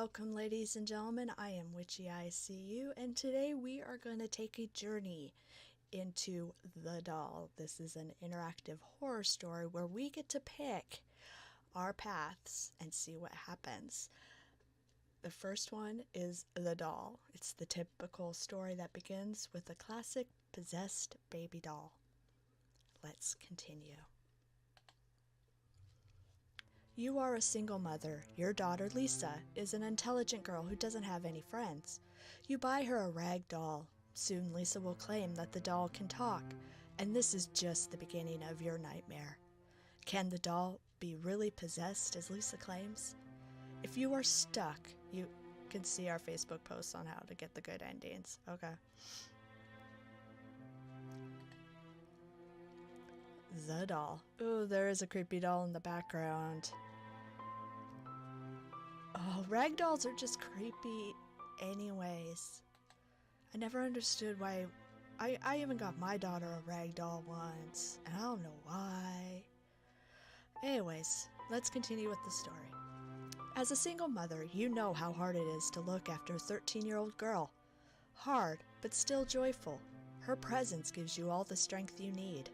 Welcome, ladies and gentlemen. I am Witchy ICU, and today we are going to take a journey into The Doll. This is an interactive horror story where we get to pick our paths and see what happens. The first one is The Doll. It's the typical story that begins with a classic possessed baby doll. Let's continue. You are a single mother. Your daughter, Lisa, is an intelligent girl who doesn't have any friends. You buy her a rag doll. Soon Lisa will claim that the doll can talk, and this is just the beginning of your nightmare. Can the doll be really possessed, as Lisa claims? If you are stuck, you can see our Facebook posts on how to get the good endings. Okay. The doll. Ooh, there is a creepy doll in the background. Oh, rag dolls are just creepy anyways. I never understood why. I even got my daughter a rag doll once, and I don't know why. Anyways, let's continue with the story. As a single mother, you know how hard it is to look after a 13-year-old girl. Hard, but still joyful. Her presence gives you all the strength you need.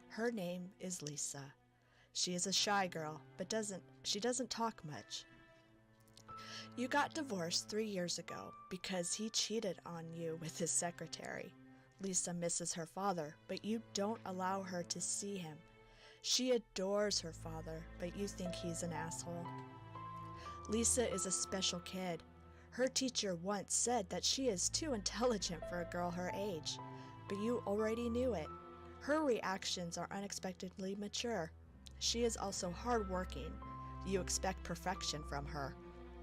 Her name is Lisa. She is a shy girl, but she doesn't talk much. You got divorced 3 years ago because he cheated on you with his secretary. Lisa misses her father, but you don't allow her to see him. She adores her father, but you think he's an asshole. Lisa is a special kid. Her teacher once said that she is too intelligent for a girl her age, but you already knew it. Her reactions are unexpectedly mature. She is also hardworking. You expect perfection from her.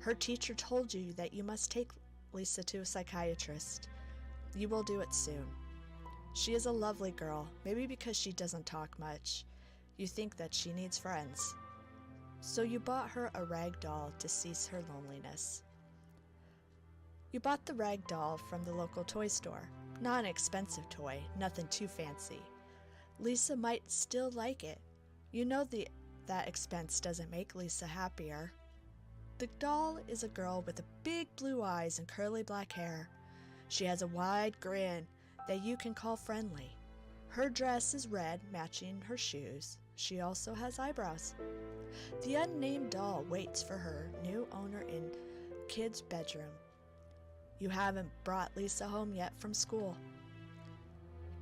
Her teacher told you that you must take Lisa to a psychiatrist. You will do it soon. She is a lovely girl, maybe because she doesn't talk much. You think that she needs friends. So you bought her a rag doll to cease her loneliness. You bought the rag doll from the local toy store. Not an expensive toy, nothing too fancy. Lisa might still like it. You know that expense doesn't make Lisa happier. The doll is a girl with big blue eyes and curly black hair. She has a wide grin that you can call friendly. Her dress is red, matching her shoes. She also has eyebrows. The unnamed doll waits for her new owner in kid's bedroom. You haven't brought Lisa home yet from school.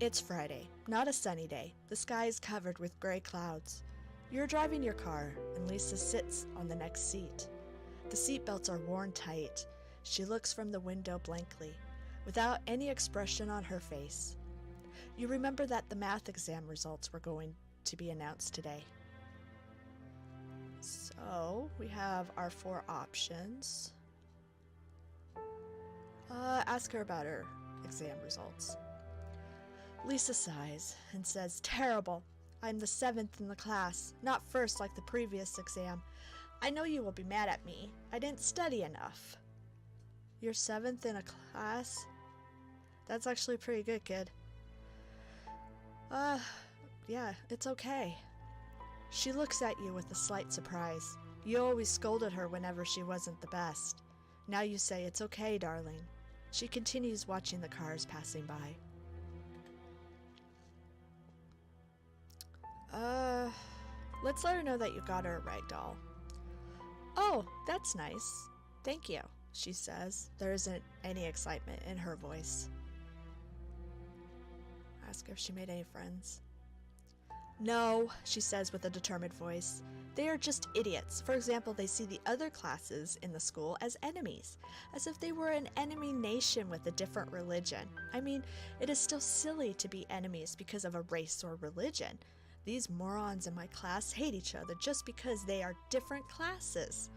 It's Friday, not a sunny day. The sky is covered with gray clouds. You're driving your car, and Lisa sits on the next seat. The seatbelts are worn tight. She looks from the window blankly, without any expression on her face. You remember that the math exam results were going to be announced today. So, we have our 4 options. Ask her about her exam results. Lisa sighs and says, "Terrible. I'm the 7th in the class, not first like the previous exam. I know you will be mad at me. I didn't study enough." You're 7th in a class? That's actually pretty good, kid. Yeah, it's okay. She looks at you with a slight surprise. You always scolded her whenever she wasn't the best. Now you say, "It's okay, darling." She continues watching the cars passing by. Let's let her know that you got her a rag doll. "Oh, that's nice. Thank you," she says. There isn't any excitement in her voice. Ask her if she made any friends. "No," she says with a determined voice. "They are just idiots. For example, they see the other classes in the school as enemies, as if they were an enemy nation with a different religion. I mean, it is still silly to be enemies because of a race or religion. These morons in my class hate each other just because they are different classes."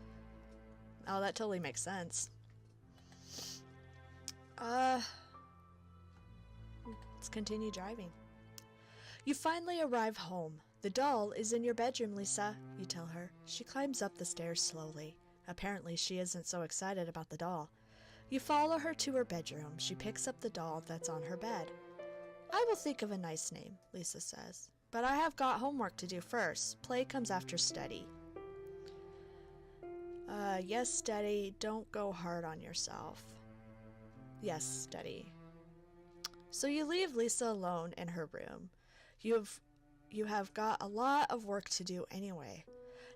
Oh, that totally makes sense. Let's continue driving. You finally arrive home. The doll is in your bedroom, Lisa, you tell her. She climbs up the stairs slowly. Apparently, she isn't so excited about the doll. You follow her to her bedroom. She picks up the doll that's on her bed. "I will think of a nice name," Lisa says. "But I have got homework to do first. Play comes after study." Yes, Steady, don't go hard on yourself. Yes, Steady. So you leave Lisa alone in her room. You have got a lot of work to do anyway.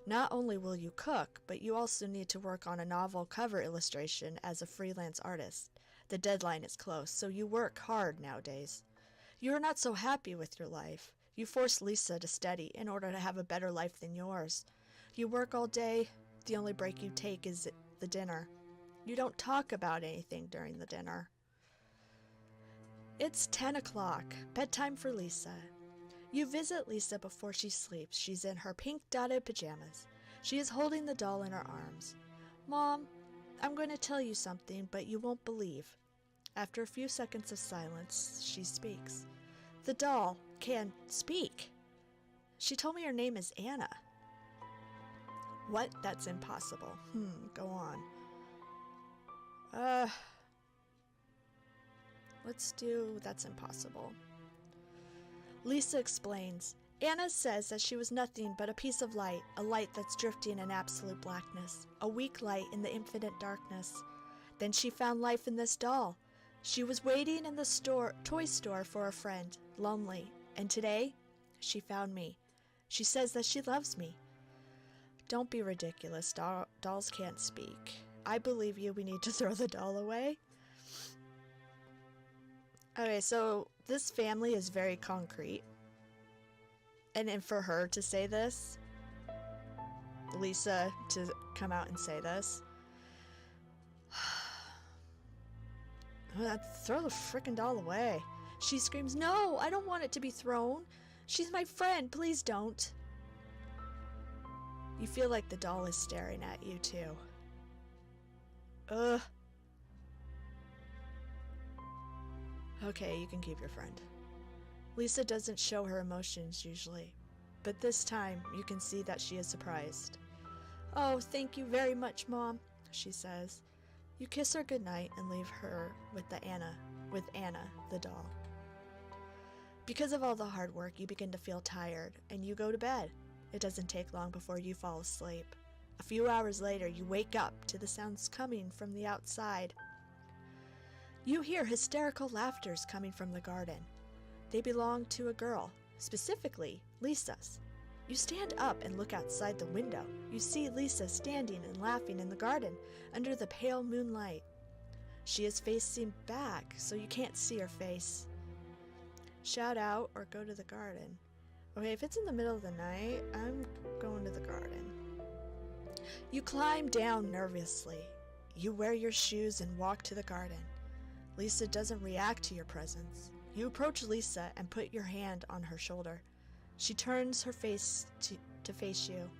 Not only will you cook, but you also need to work on a novel cover illustration as a freelance artist. The deadline is close, so you work hard nowadays. You are not so happy with your life. You force Lisa to study in order to have a better life than yours. You work all day. The only break you take is the dinner. You don't talk about anything during the dinner. It's 10 o'clock, bedtime for Lisa. You visit Lisa before she sleeps. She's in her pink dotted pajamas. She is holding the doll in her arms. Mom, I'm going to tell you something, but you won't believe. After a few seconds of silence, she speaks. The doll can speak. She told me her name is Anna. What? That's impossible. Go on. Let's do that's impossible. Lisa explains. Anna says that she was nothing but a piece of light, a light that's drifting in absolute blackness, a weak light in the infinite darkness. Then she found life in this doll. She was waiting in the toy store for a friend, lonely, and today she found me. She says that she loves me. Don't be ridiculous. Dolls can't speak. I believe you. We need to throw the doll away. Okay, so this family is very concrete. And for her to say this, Lisa to come out and say this, throw the frickin' doll away. She screams, no, I don't want it to be thrown. She's my friend, please don't. You feel like the doll is staring at you too. Ugh. Okay, you can keep your friend. Lisa doesn't show her emotions usually, but this time you can see that she is surprised. Oh, thank you very much, Mom, she says. You kiss her goodnight and leave her with Anna, the doll. Because of all the hard work, you begin to feel tired, and you go to bed. It doesn't take long before you fall asleep. A few hours later, you wake up to the sounds coming from the outside. You hear hysterical laughters coming from the garden. They belong to a girl, specifically Lisa's. You stand up and look outside the window. You see Lisa standing and laughing in the garden under the pale moonlight. She is facing back, so you can't see her face. Shout out or go to the garden. Okay, if it's in the middle of the night, I'm going to the garden. You climb down nervously. You wear your shoes and walk to the garden. Lisa doesn't react to your presence. You approach Lisa and put your hand on her shoulder. She turns her face to face you.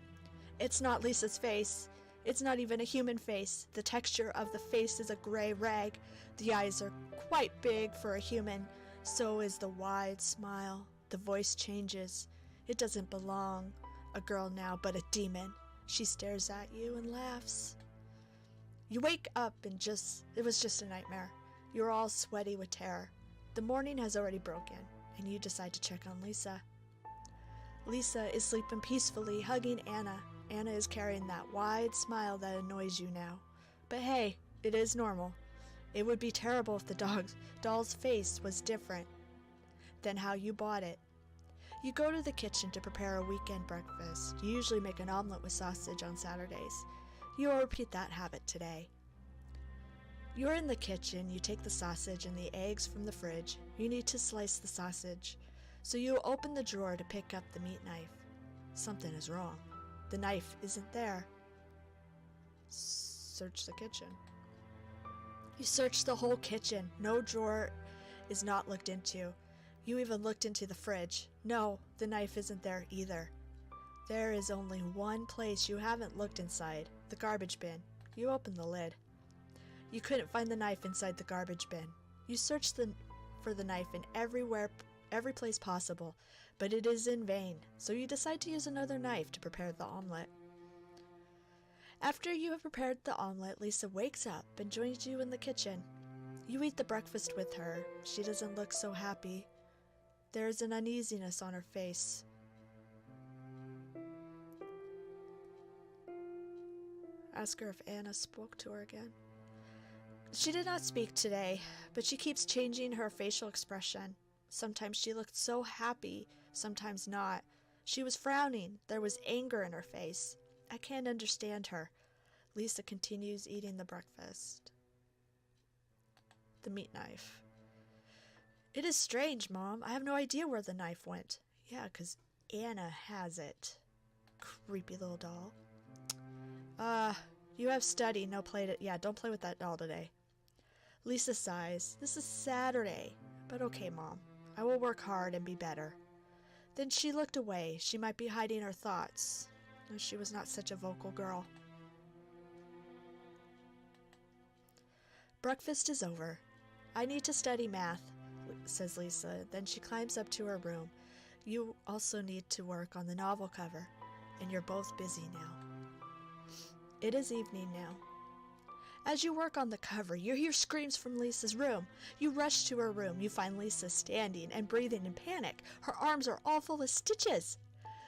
It's not Lisa's face. It's not even a human face. The texture of the face is a gray rag. The eyes are quite big for a human. So is the wide smile. The voice changes. It doesn't belong. A girl now, but a demon. She stares at you and laughs. You wake up and it was just a nightmare. You're all sweaty with terror. The morning has already broken, and you decide to check on Lisa. Lisa is sleeping peacefully, hugging Anna. Anna is carrying that wide smile that annoys you now. But hey, it is normal. It would be terrible if the doll's face was different than how you bought it. You go to the kitchen to prepare a weekend breakfast. You usually make an omelet with sausage on Saturdays. You will repeat that habit today. You're in the kitchen. You take the sausage and the eggs from the fridge. You need to slice the sausage. So you open the drawer to pick up the meat knife. Something is wrong. The knife isn't there. Search the kitchen. You search the whole kitchen. No drawer is not looked into. You even looked into the fridge. No, the knife isn't there either. There is only one place you haven't looked inside, the garbage bin. You open the lid. You couldn't find the knife inside the garbage bin. You searched for the knife in every place possible, but it is in vain, so you decide to use another knife to prepare the omelet. After you have prepared the omelet, Lisa wakes up and joins you in the kitchen. You eat the breakfast with her. She doesn't look so happy. There is an uneasiness on her face. ask her if Anna spoke to her again. She did not speak today, but she keeps changing her facial expression. Sometimes she looked so happy, sometimes not. She was frowning. There was anger in her face. I can't understand her. Lisa continues eating the breakfast. The meat knife. It is strange, Mom. I have no idea where the knife went. Yeah, 'cause Anna has it. Creepy little doll. You have study, no play to... Yeah, don't play with that doll today. Lisa sighs. This is Saturday. But okay, Mom. I will work hard and be better. Then she looked away. She might be hiding her thoughts. She was not such a vocal girl. Breakfast is over. I need to study math, says Lisa. Then she climbs up to her room. You also need to work on the novel cover, and you're both busy now. It is evening now. As you work on the cover, you hear screams from Lisa's room. You rush to her room. You find Lisa standing and breathing in panic. Her arms are all full of stitches.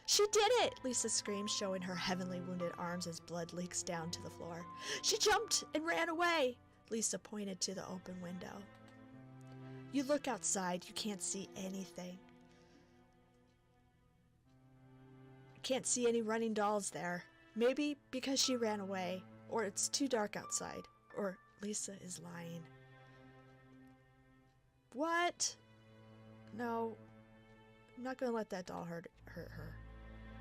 She did it! Lisa screams, showing her heavily wounded arms as blood leaks down to the floor. She jumped and ran away. Lisa pointed to the open window. You look outside. You can't see anything. Can't see any running dolls there. Maybe because she ran away, or it's too dark outside, or Lisa is lying. What? No, I'm not going to let that doll hurt her.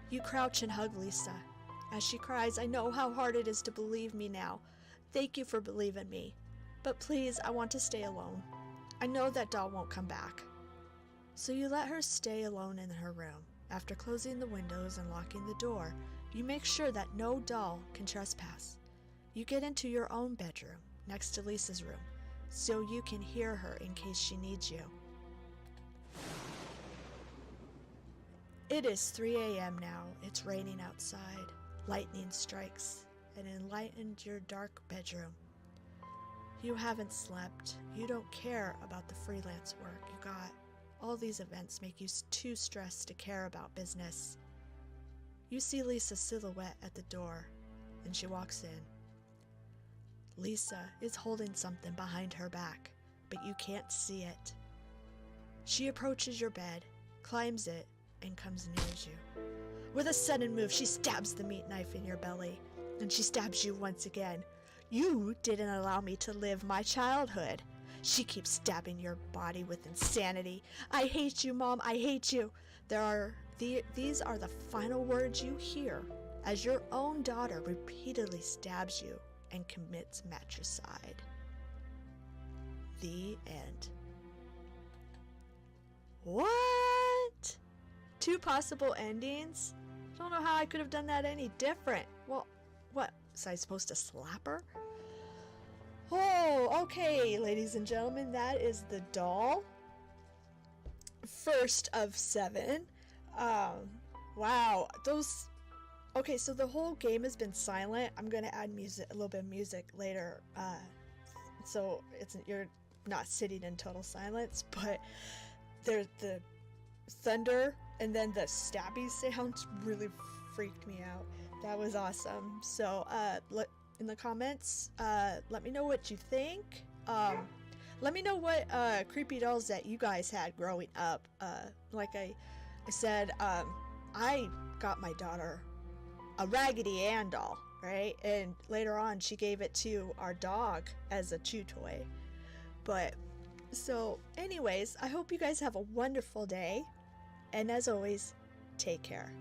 You crouch and hug Lisa. As she cries, I know how hard it is to believe me now. Thank you for believing me. But please, I want to stay alone. I know that doll won't come back. So you let her stay alone in her room. After closing the windows and locking the door, you make sure that no doll can trespass. You get into your own bedroom, next to Lisa's room, so you can hear her in case she needs you. It is 3 a.m. now. It's raining outside. Lightning strikes and enlightened your dark bedroom. You haven't slept. You don't care about the freelance work you got. All these events make you too stressed to care about business. You see Lisa's silhouette at the door, and she walks in. Lisa is holding something behind her back, but you can't see it. She approaches your bed, climbs it, and comes near you. With a sudden move, she stabs the meat knife in your belly, and she stabs you once again. You didn't allow me to live my childhood. She keeps stabbing your body with insanity. I hate you, Mom. I hate you. These are the final words you hear as your own daughter repeatedly stabs you and commits matricide. The end. What? 2 possible endings? Don't know how I could have done that any different. Well, what? Was I supposed to slap her? Oh, okay, ladies and gentlemen, that is the doll. First of 7. Wow, those... Okay, so the whole game has been silent. I'm gonna add music, a little bit of music later, so you're not sitting in total silence, but there's the thunder and then the stabby sounds really freaked me out. That was awesome. So, in the comments, let me know what you think. Let me know what creepy dolls that you guys had growing up. Like I said, I got my daughter a Raggedy Ann doll, right? And later on, she gave it to our dog as a chew toy. But, so anyways, I hope you guys have a wonderful day. And as always, take care.